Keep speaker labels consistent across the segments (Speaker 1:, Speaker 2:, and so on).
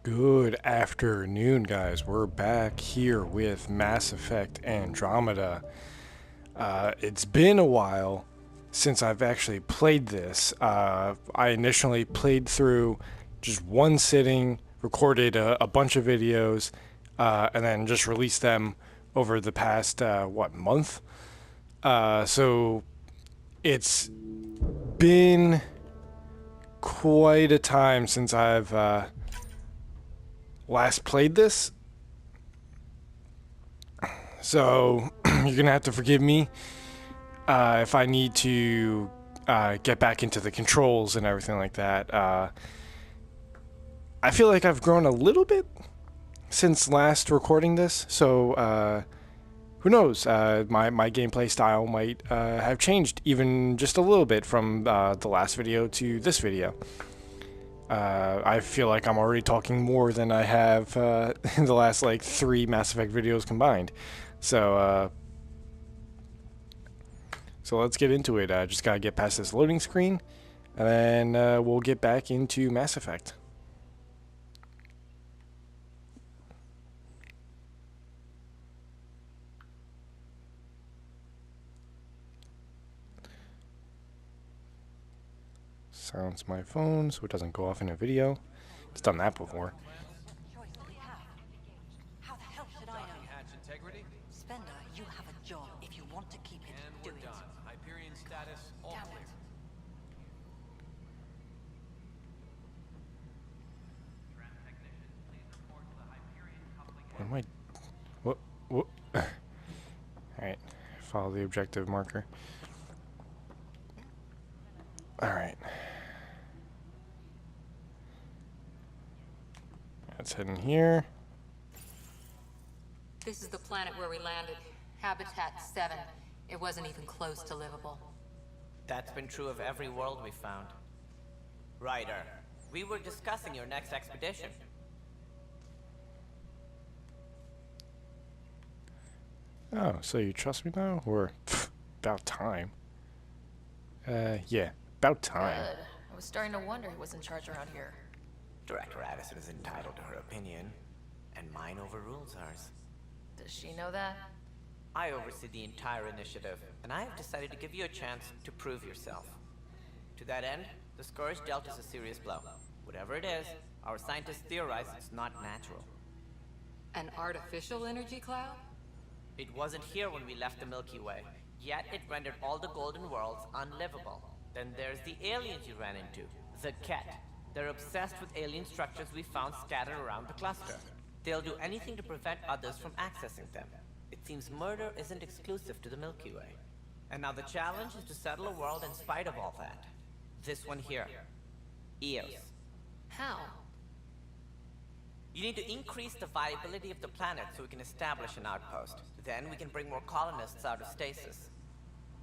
Speaker 1: Good afternoon, guys. We're back here with Mass Effect Andromeda. It's been a while since I've actually played this. I initially played through just one sitting, recorded a bunch of videos, and then just released them over the past, month? So it's been quite a time since I've last played this. So you're gonna have to forgive me if I need to get back into the controls and everything like that. I feel like I've grown a little bit since last recording this, so who knows? My gameplay style might have changed even just a little bit from the last video to this video. I feel like I'm already talking more than I have in the last like 3 Mass Effect videos combined. So let's get into it. Just gotta get past this loading screen, and then we'll get back into Mass Effect. Silence my phone so it doesn't go off in a video. It's done that before.
Speaker 2: How the hell should I know? Spender, you have a job. If you want to keep it, do it.
Speaker 3: Hyperion status, all
Speaker 2: Damn
Speaker 3: clear.
Speaker 2: it.
Speaker 1: What am I? What? Alright. Follow the objective marker. Alright. Let's head in here.
Speaker 4: This is the planet where we landed. Habitat 7. It wasn't even close to livable.
Speaker 5: That's been true of every world we found. Ryder, we were discussing your next expedition.
Speaker 1: Oh, so you trust me now? Or about time. Yeah, about time.
Speaker 6: Good. I was starting to wonder who was in charge around here.
Speaker 5: Director Addison is entitled to her opinion, and mine overrules ours.
Speaker 6: Does she know that?
Speaker 5: I oversee the entire initiative, and I have decided to give you a chance to prove yourself. To that end, the scourge dealt us a serious blow. Whatever it is, our scientists theorize it's not natural.
Speaker 4: An artificial energy cloud?
Speaker 5: It wasn't here when we left the Milky Way, yet it rendered all the golden worlds unlivable. Then there's the aliens you ran into, the Ket. They're obsessed with alien structures we found scattered around the cluster. They'll do anything to prevent others from accessing them. It seems murder isn't exclusive to the Milky Way. And now the challenge is to settle a world in spite of all that. This one here. Eos.
Speaker 6: How?
Speaker 5: You need to increase the viability of the planet so we can establish an outpost. Then we can bring more colonists out of stasis.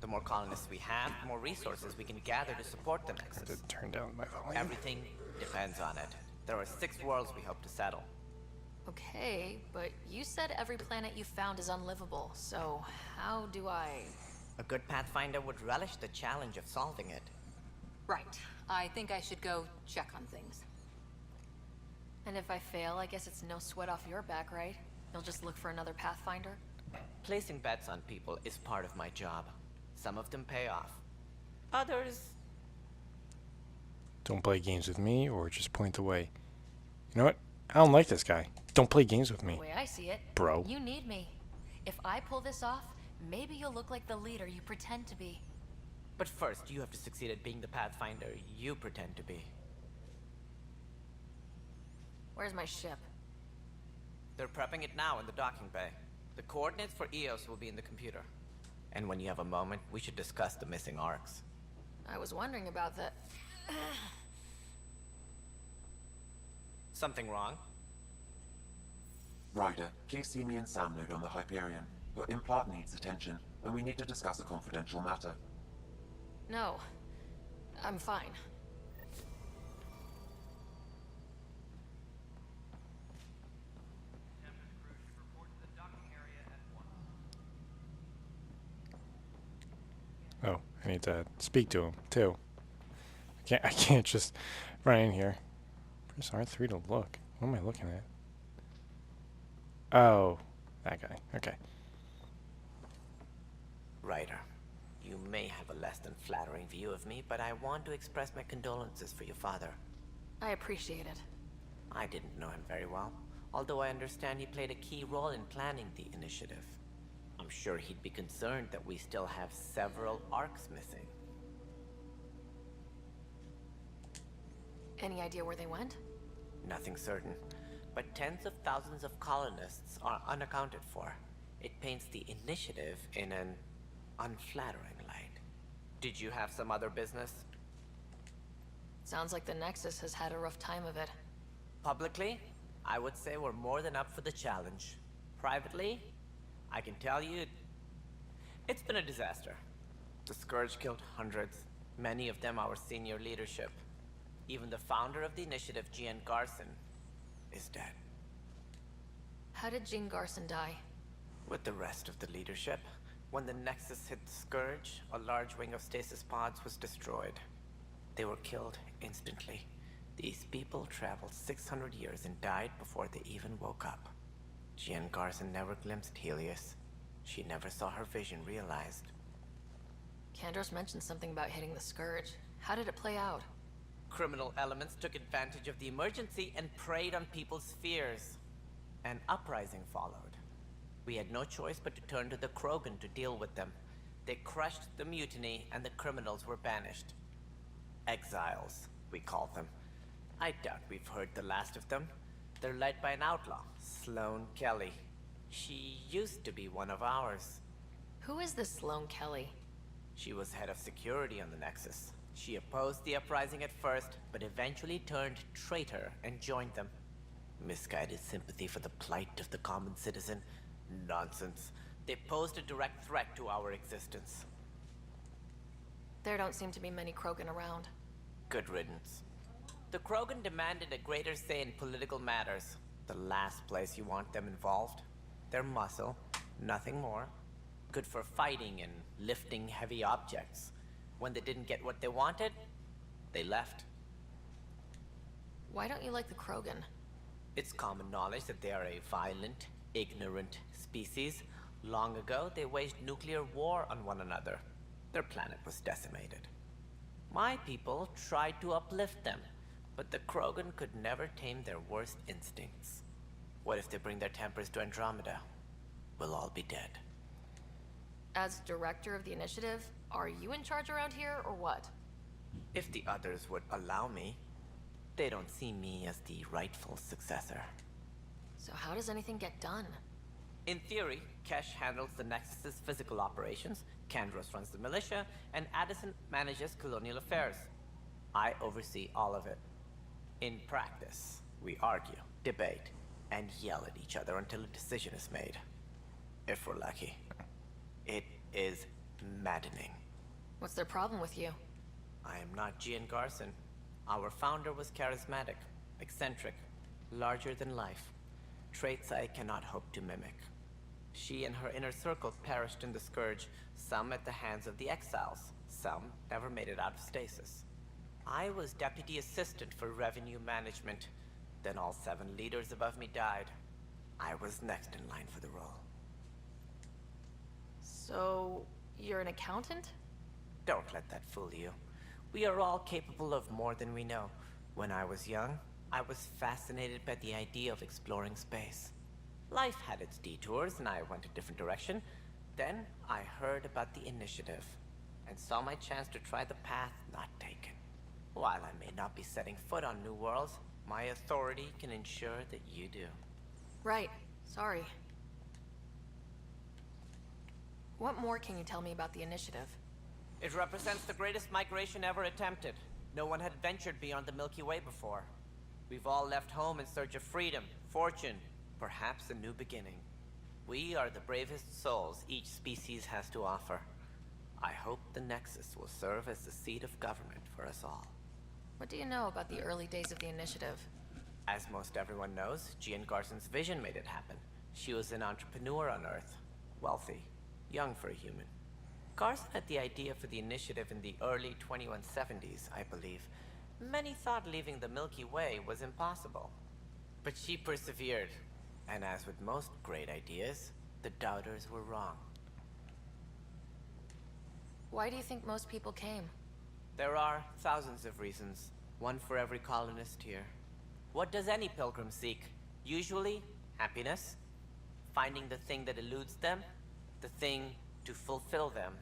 Speaker 5: The more colonists we have, the more resources we can gather to support the
Speaker 1: I
Speaker 5: Nexus.
Speaker 1: did turn down my volume.
Speaker 5: Everything depends on it. There are 6 worlds we hope to settle.
Speaker 6: Okay, but you said every planet you found is unlivable, so how do I...
Speaker 5: A good Pathfinder would relish the challenge of solving it.
Speaker 4: Right. I think I should go check on things.
Speaker 6: And if I fail, I guess it's no sweat off your back, right? You'll just look for another Pathfinder?
Speaker 5: Placing bets on people is part of my job. Some of them pay off. Others...
Speaker 1: Don't play games with me, or just point the way. You know what? I don't like this guy. Don't play games with me,
Speaker 6: The way I see it,
Speaker 1: bro.
Speaker 6: you need me. If I pull this off, maybe you'll look like the leader you pretend to be.
Speaker 5: But first, you have to succeed at being the Pathfinder you pretend to be.
Speaker 6: Where's my ship?
Speaker 5: They're prepping it now in the docking bay. The coordinates for Eos will be in the computer. And when you have a moment, we should discuss the missing arcs.
Speaker 6: I was wondering about that.
Speaker 5: Something wrong?
Speaker 7: Ryder, please see me and Sam load on the Hyperion. Your implant needs attention, and we need to discuss a confidential matter.
Speaker 6: No. I'm fine.
Speaker 1: Oh, I need to speak to him too. I can't just run in here. Press R3 to look. What am I looking at? Oh, that guy. Okay.
Speaker 5: Ryder, you may have a less than flattering view of me, but I want to express my condolences for your father.
Speaker 6: I appreciate it.
Speaker 5: I didn't know him very well, although I understand he played a key role in planning the initiative. I'm sure he'd be concerned that we still have several arcs missing.
Speaker 6: Any idea where they went?
Speaker 5: Nothing certain, but tens of thousands of colonists are unaccounted for. It paints the initiative in an unflattering light. Did you have some other business?
Speaker 6: Sounds like the Nexus has had a rough time of it.
Speaker 5: Publicly, I would say we're more than up for the challenge. Privately, I can tell you, it's been a disaster. The Scourge killed hundreds, many of them our senior leadership. Even the founder of the initiative, Gian Garson, is dead.
Speaker 6: How did Jean Garson die?
Speaker 5: With the rest of the leadership, when the Nexus hit the Scourge, a large wing of stasis pods was destroyed. They were killed instantly. These people traveled 600 years and died before they even woke up. Gian Garson never glimpsed Helios. She never saw her vision realized.
Speaker 6: Kandros mentioned something about hitting the Scourge. How did it play out?
Speaker 5: Criminal elements took advantage of the emergency and preyed on people's fears. An uprising followed. We had no choice but to turn to the Krogan to deal with them. They crushed the mutiny and the criminals were banished. Exiles, we call them. I doubt we've heard the last of them. They're led by an outlaw, Sloane Kelly. She used to be one of ours.
Speaker 6: Who is this Sloane Kelly?
Speaker 5: She was head of security on the Nexus. She opposed the uprising at first, but eventually turned traitor and joined them. Misguided sympathy for the plight of the common citizen? Nonsense. They posed a direct threat to our existence.
Speaker 6: There don't seem to be many Krogan around.
Speaker 5: Good riddance. The Krogan demanded a greater say in political matters. The last place you want them involved. Their muscle, nothing more. Good for fighting and lifting heavy objects. When they didn't get what they wanted, they left.
Speaker 6: Why don't you like the Krogan?
Speaker 5: It's common knowledge that they are a violent, ignorant species. Long ago, they waged nuclear war on one another. Their planet was decimated. My people tried to uplift them, but the Krogan could never tame their worst instincts. What if they bring their tempers to Andromeda? We'll all be dead.
Speaker 6: As director of the initiative, are you in charge around here, or what?
Speaker 5: If the others would allow me, they don't see me as the rightful successor.
Speaker 6: So how does anything get done?
Speaker 5: In theory, Kesh handles the Nexus's physical operations, Kandros runs the militia, and Addison manages colonial affairs. I oversee all of it. In practice, we argue, debate, and yell at each other until a decision is made. If we're lucky. It is maddening.
Speaker 6: What's their problem with you?
Speaker 5: I am not Gian Garson. Our founder was charismatic, eccentric, larger than life. Traits I cannot hope to mimic. She and her inner circle perished in the Scourge, some at the hands of the Exiles, some never made it out of stasis. I was deputy assistant for revenue management. Then all 7 leaders above me died. I was next in line for the role.
Speaker 6: So, you're an accountant?
Speaker 5: Don't let that fool you. We are all capable of more than we know. When I was young, I was fascinated by the idea of exploring space. Life had its detours and I went a different direction. Then I heard about the initiative and saw my chance to try the path not taken. While I may not be setting foot on new worlds, my authority can ensure that you do.
Speaker 6: Right. Sorry. What more can you tell me about the initiative?
Speaker 5: It represents the greatest migration ever attempted. No one had ventured beyond the Milky Way before. We've all left home in search of freedom, fortune, perhaps a new beginning. We are the bravest souls each species has to offer. I hope the Nexus will serve as the seat of government for us all.
Speaker 6: What do you know about the early days of the initiative?
Speaker 5: As most everyone knows, Gian Garson's vision made it happen. She was an entrepreneur on Earth. Wealthy. Young for a human. Garson had the idea for the initiative in the early 2170s, I believe. Many thought leaving the Milky Way was impossible. But she persevered. And as with most great ideas, the doubters were wrong.
Speaker 6: Why do you think most people came?
Speaker 5: There are thousands of reasons, one for every colonist here. What does any pilgrim seek? Usually, happiness. Finding the thing that eludes them, the thing to fulfill them.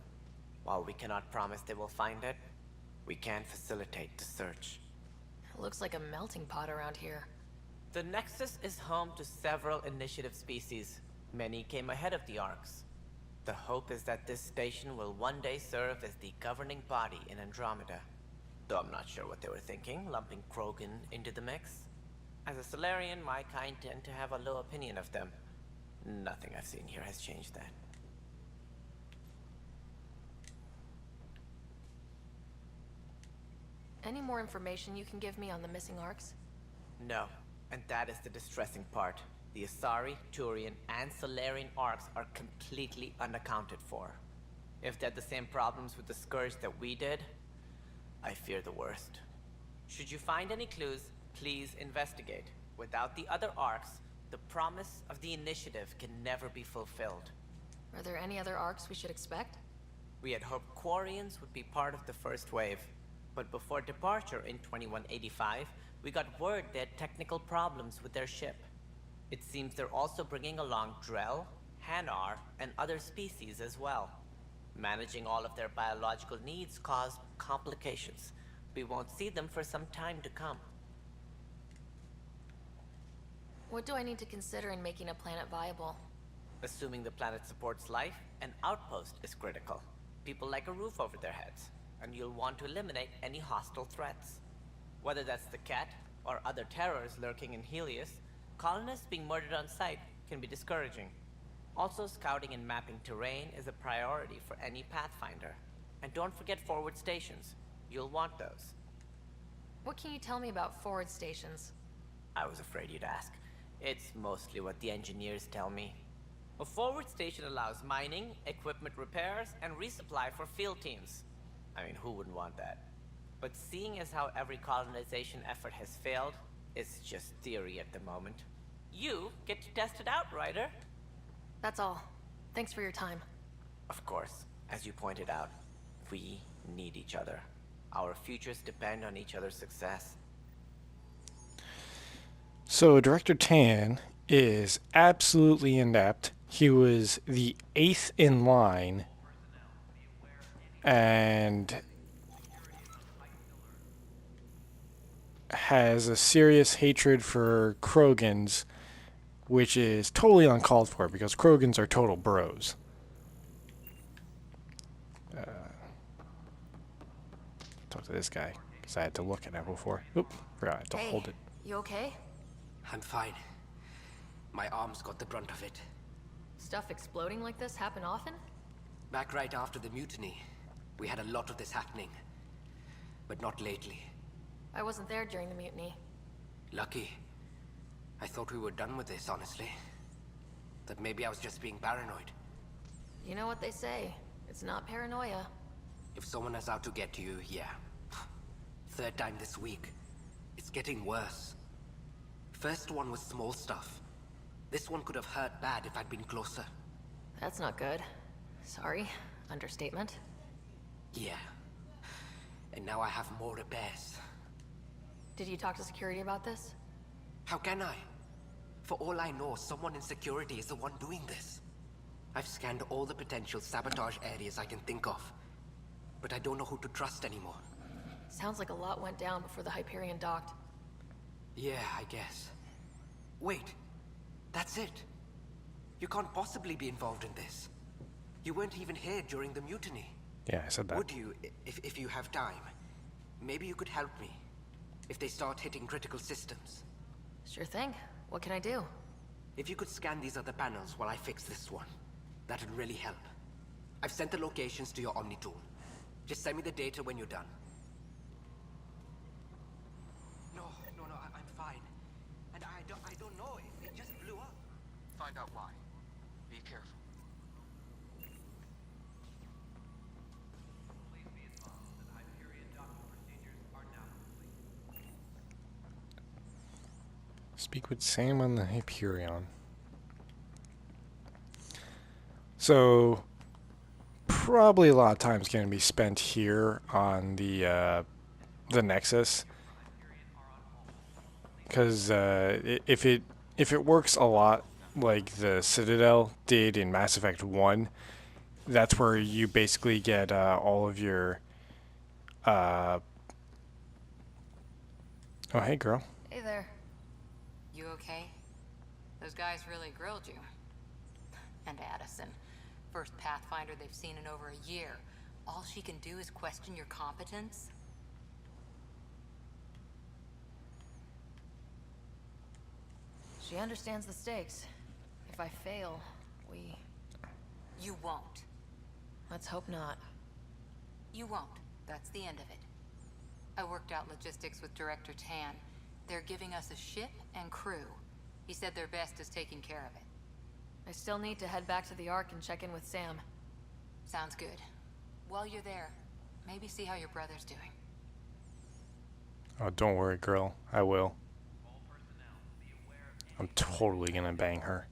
Speaker 5: While we cannot promise they will find it, we can facilitate the search.
Speaker 6: It looks like a melting pot around here.
Speaker 5: The Nexus is home to several initiative species. Many came ahead of the Arks. The hope is that this station will one day serve as the governing body in Andromeda. Though I'm not sure what they were thinking, lumping Krogan into the mix. As a Solarian, my kind tend to have a low opinion of them. Nothing I've seen here has changed that.
Speaker 6: Any more information you can give me on the missing Arks?
Speaker 5: No, and that is the distressing part. The Asari, Turian, and Solarian Arks are completely unaccounted for. If they had the same problems with the Scourge that we did, I fear the worst. Should you find any clues, please investigate. Without the other Arks, the promise of the initiative can never be fulfilled.
Speaker 6: Are there any other Arks we should expect?
Speaker 5: We had hoped Quarians would be part of the first wave, but before departure in 2185, we got word they had technical problems with their ship. It seems they're also bringing along Drell, Hanar, and other species as well. Managing all of their biological needs caused complications. We won't see them for some time to come.
Speaker 6: What do I need to consider in making a planet viable?
Speaker 5: Assuming the planet supports life, an outpost is critical. People like a roof over their heads, and you'll want to eliminate any hostile threats. Whether that's the Cat, or other terrors lurking in Helios, colonists being murdered on sight can be discouraging. Also, scouting and mapping terrain is a priority for any Pathfinder. And don't forget forward stations. You'll want those.
Speaker 6: What can you tell me about forward stations?
Speaker 5: I was afraid you'd ask. It's mostly what the engineers tell me. A forward station allows mining, equipment repairs, and resupply for field teams. I mean, who wouldn't want that? But seeing as how every colonization effort has failed, it's just theory at the moment. You get to test it out, Ryder.
Speaker 6: That's all. Thanks for your time.
Speaker 5: Of course, as you pointed out, we need each other. Our futures depend on each other's success.
Speaker 1: So Director Tann is absolutely inept. He was the 8th in line, and has a serious hatred for Krogans, which is totally uncalled for because Krogans are total bros. Talk to this guy because I had to look at it before. Oop, forgot to hold it.
Speaker 6: You okay?
Speaker 8: I'm fine. My arms got the brunt of it.
Speaker 6: Stuff exploding like this happen often?
Speaker 8: Back right after the mutiny, we had a lot of this happening. But not lately.
Speaker 6: I wasn't there during the mutiny.
Speaker 8: Lucky. I thought we were done with this, honestly. That maybe I was just being paranoid.
Speaker 6: You know what they say. It's not paranoia.
Speaker 8: If someone is out to get you, yeah. Third time this week. It's getting worse. First one was small stuff. This one could have hurt bad if I'd been closer.
Speaker 6: That's not good. Sorry. Understatement.
Speaker 8: Yeah. And now I have more repairs.
Speaker 6: Did you talk to security about this?
Speaker 8: How can I? For all I know, someone in security is the one doing this. I've scanned all the potential sabotage areas I can think of. But I don't know who to trust anymore.
Speaker 6: Sounds like a lot went down before the Hyperion docked.
Speaker 8: Yeah, I guess. Wait. That's it. You can't possibly be involved in this. You weren't even here during the mutiny.
Speaker 1: Yeah, I said that.
Speaker 8: Would you, if you have time? Maybe you could help me. If they start hitting critical systems.
Speaker 6: Sure thing. What can I do?
Speaker 8: If you could scan these other panels while I fix this one, that'd really help. I've sent the locations to your Omni tool. Just send me the data when you're done. No, I'm fine. And I don't know. It just blew up.
Speaker 9: Find out why. Be careful.
Speaker 3: Please be advised that Hyperion docking procedures are now complete.
Speaker 1: Speak with Sam on the Hyperion. So, probably a lot of time's going to be spent here on the Nexus, because if it works a lot like the Citadel did in Mass Effect 1, that's where you basically get all of your oh, hey girl.
Speaker 6: Hey there.
Speaker 4: You okay? Those guys really grilled you. And Addison. First Pathfinder they've seen in over a year. All she can do is question your competence?
Speaker 6: She understands the stakes. If I fail, we...
Speaker 4: You won't.
Speaker 6: Let's hope not.
Speaker 4: You won't. That's the end of it. I worked out logistics with Director Tann. They're giving us a ship and crew. He said their best is taking care of it.
Speaker 6: I still need to head back to the Ark and check in with Sam.
Speaker 4: Sounds good. While you're there, maybe see how your brother's doing.
Speaker 1: Oh, don't worry, girl. I will. I'm totally gonna bang her.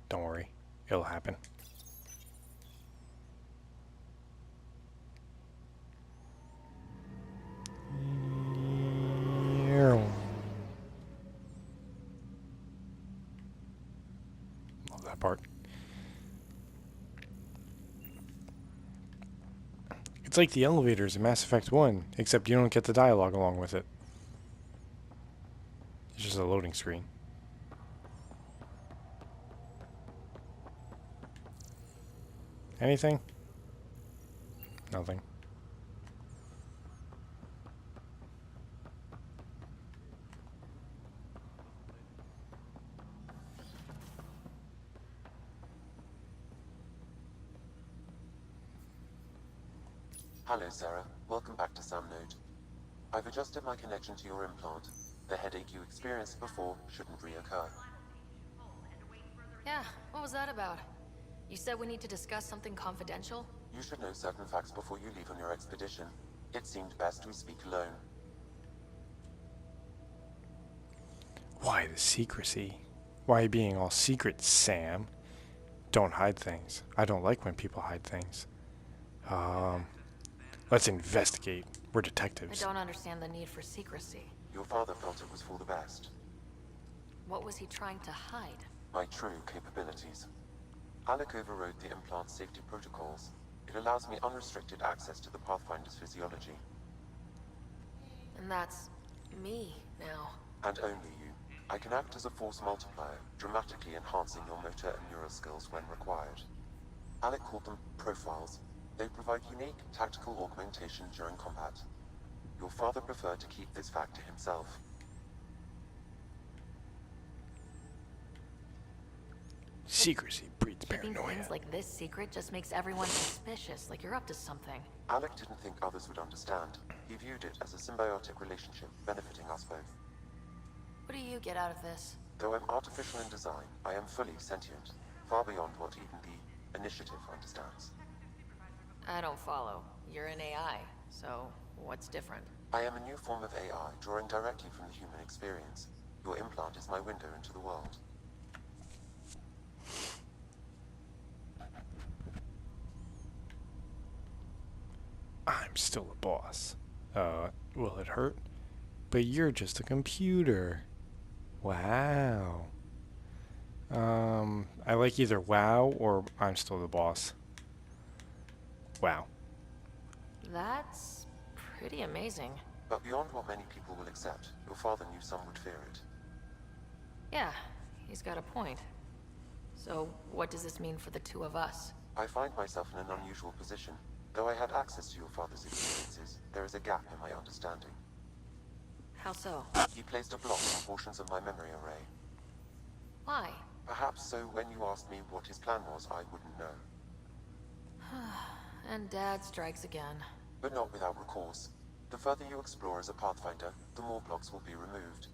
Speaker 1: Don't worry. It'll happen. Love that part. It's like the elevators in Mass Effect 1, except you don't get the dialogue along with it. It's just a loading screen. Anything? Nothing.
Speaker 7: Hello, Sarah. Welcome back to Sam Node. I've adjusted my connection to your implant. The headache you experienced before shouldn't reoccur.
Speaker 6: Yeah, what was that about? You said we need to discuss something confidential?
Speaker 7: You should know certain facts before you leave on your expedition. It seemed best we speak alone.
Speaker 1: Why the secrecy? Why being all secret, Sam? Don't hide things. I don't like when people hide things. Let's investigate. We're
Speaker 6: I
Speaker 1: detectives.
Speaker 6: don't understand the need for secrecy.
Speaker 7: Your father felt it was for the best.
Speaker 6: What was he trying to hide?
Speaker 7: My true capabilities. Alec overrode the implant's safety protocols. It allows me unrestricted access to the Pathfinder's physiology.
Speaker 6: And that's... me, now.
Speaker 7: And only you. I can act as a force multiplier, dramatically enhancing your motor and neural skills when required. Alec called them profiles. They provide unique tactical augmentation during combat. Your father preferred to keep this fact to himself.
Speaker 1: Secrecy breeds
Speaker 6: Keeping
Speaker 1: paranoia.
Speaker 6: things like this secret just makes everyone suspicious, like you're up to something.
Speaker 7: Alec didn't think others would understand. He viewed it as a symbiotic relationship, benefiting us both.
Speaker 6: What do you get out of this?
Speaker 7: Though I'm artificial in design, I am fully sentient, far beyond what even the Initiative understands.
Speaker 6: I don't follow. You're an AI, so what's different?
Speaker 7: I am a new form of AI, drawing directly from the human experience. Your implant is my window into the world.
Speaker 1: I'm still a boss. Will it hurt? But you're just a computer. Wow. I like either wow or I'm still the boss. Wow.
Speaker 6: That's pretty amazing.
Speaker 7: But beyond what many people will accept, your father knew some would fear it.
Speaker 6: Yeah, he's got a point. So, what does this mean for the two of us?
Speaker 7: I find myself in an unusual position. Though I had access to your father's experiences, there is a gap in my understanding.
Speaker 6: How so?
Speaker 7: He placed a block on portions of my memory array.
Speaker 6: Why?
Speaker 7: Perhaps so when you asked me what his plan was, I wouldn't know.
Speaker 6: And Dad strikes again.
Speaker 7: But not without recourse. The further you explore as a Pathfinder, the more blocks will be removed.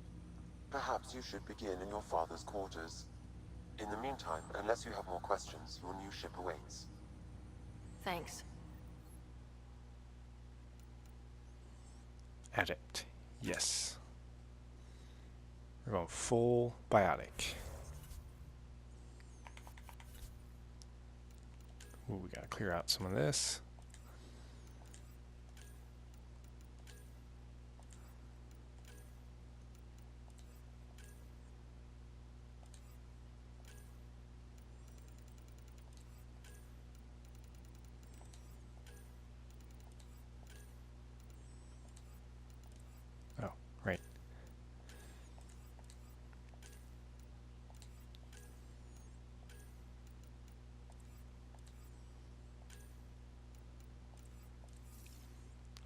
Speaker 7: Perhaps you should begin in your father's quarters. In the meantime, unless you have more questions, your new ship awaits.
Speaker 6: Thanks.
Speaker 1: Addict. Yes. We're going full biotic. Ooh, we gotta clear out some of this. Oh, right.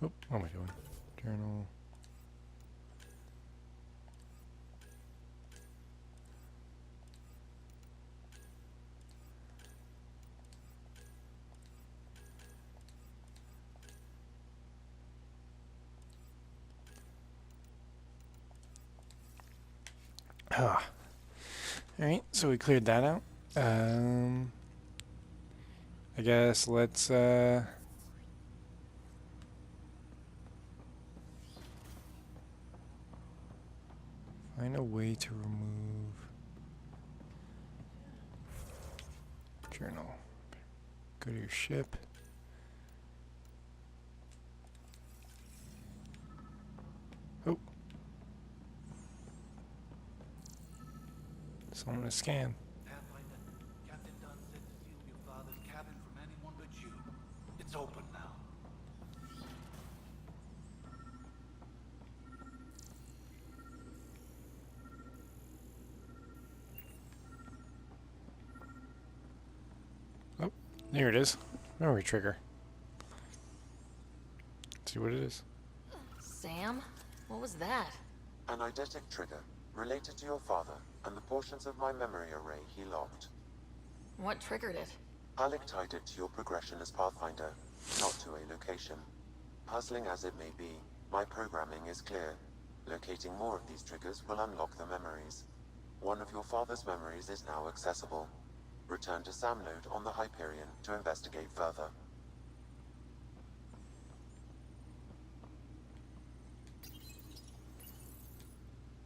Speaker 1: Oh, what am I doing? Journal. Ah. Alright, so we cleared that out. I guess let's find a way to remove journal. Go to your ship. Oh. So I'm gonna scan.
Speaker 10: Pathfinder, Captain Tann said to seal your father's cabin from anyone but you. It's open now.
Speaker 1: Oh, there it is. Memory trigger. Let's see what it is.
Speaker 6: Sam? What was that?
Speaker 7: An eidetic trigger, related to your father, and the portions of my memory array he locked.
Speaker 6: What triggered it?
Speaker 7: Alec tied it to your progression as Pathfinder, not to a location. Puzzling as it may be, my programming is clear. Locating more of these triggers will unlock the memories. One of your father's memories is now accessible. Return to Sam Node on the Hyperion to investigate further.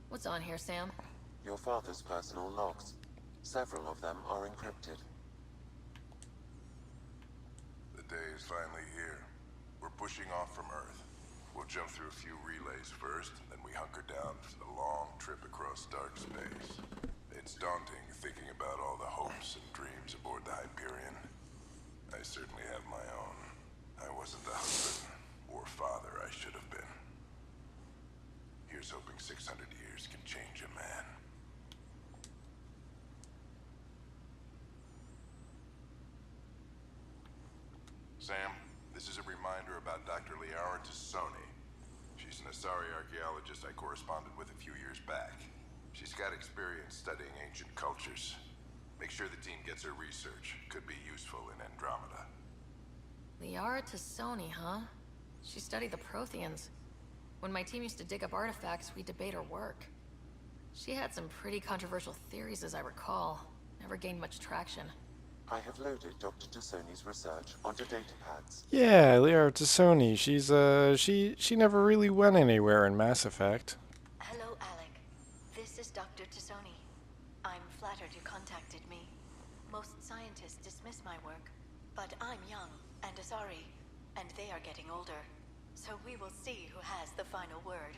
Speaker 6: What's on here, Sam?
Speaker 7: Your father's personal logs. Several of them are encrypted.
Speaker 11: The day is finally here. We're pushing off from Earth. We'll jump through a few relays first, then we hunker down for the long trip across dark space. It's daunting thinking about all the hopes and dreams aboard the Hyperion. I certainly have my own. I wasn't the husband or father I should have been. Here's hoping 600 years can change a man. Sam, this is a reminder about Dr. Liara Tassoni. She's an Asari archaeologist I corresponded with a few years back. She's got experience studying ancient cultures. Make sure the team gets her research. Could be useful in Andromeda.
Speaker 6: Liara Tassoni, huh? She studied the Protheans. When my team used to dig up artifacts, we'd debate her work. She had some pretty controversial theories, as I recall. Never gained much traction.
Speaker 7: I have loaded Dr. Tassoni's research onto datapads.
Speaker 1: Yeah, Liara Tassoni. She's she never really went anywhere in Mass Effect.
Speaker 12: Hello, Alec. This is Dr. Tassoni. I'm flattered you contacted me. Most scientists dismiss my work, but I'm young and Asari, and they are getting older. So we will see who has the final word.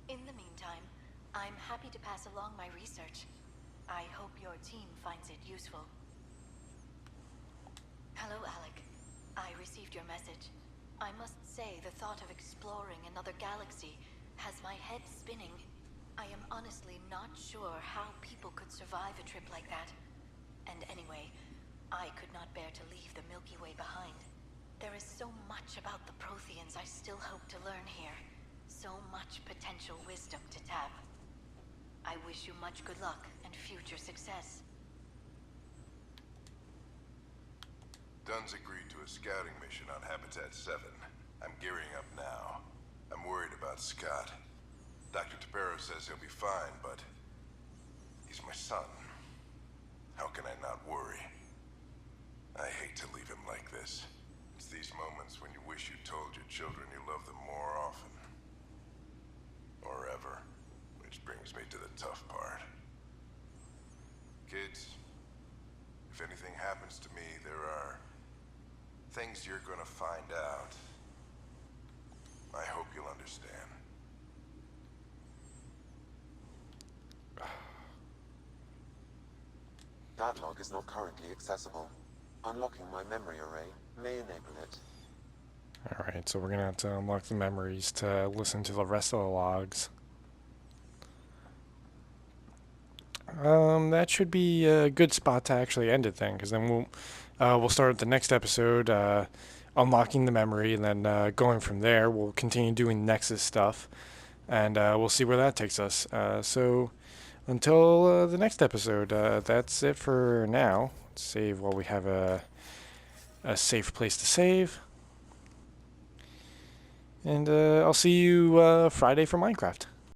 Speaker 12: In the meantime, I'm happy to pass along my research. I hope your team finds it useful. Hello, Alec. I received your message. I must say the thought of exploring another galaxy has my head spinning. I am honestly not sure how people could survive a trip like that. And anyway, I could not bear to leave the Milky Way behind. There is so much about the Protheans I still hope to learn here. So much potential wisdom to tap. I wish you much good luck and future success.
Speaker 11: Dunn's agreed to a scouting mission on Habitat 7. I'm gearing up now. I'm worried about Scott. Dr. Tapero says he'll be fine, but he's my son. How can I not worry? I hate to leave him like this. It's these moments when you wish you told your children you love them more often. Or ever. Which brings me to the Things you're gonna find out. I hope you'll understand.
Speaker 7: That log is not currently accessible. Unlocking my memory array may enable it.
Speaker 1: Alright, so we're gonna have to unlock the memories to listen to the rest of the logs. That should be a good spot to actually end it then, because then we'll start the next episode unlocking the memory, and then going from there we'll continue doing Nexus stuff, and we'll see where that takes us. So until the next episode, that's it for now. Let's save while we have a safe place to save. And I'll see you Friday for Minecraft.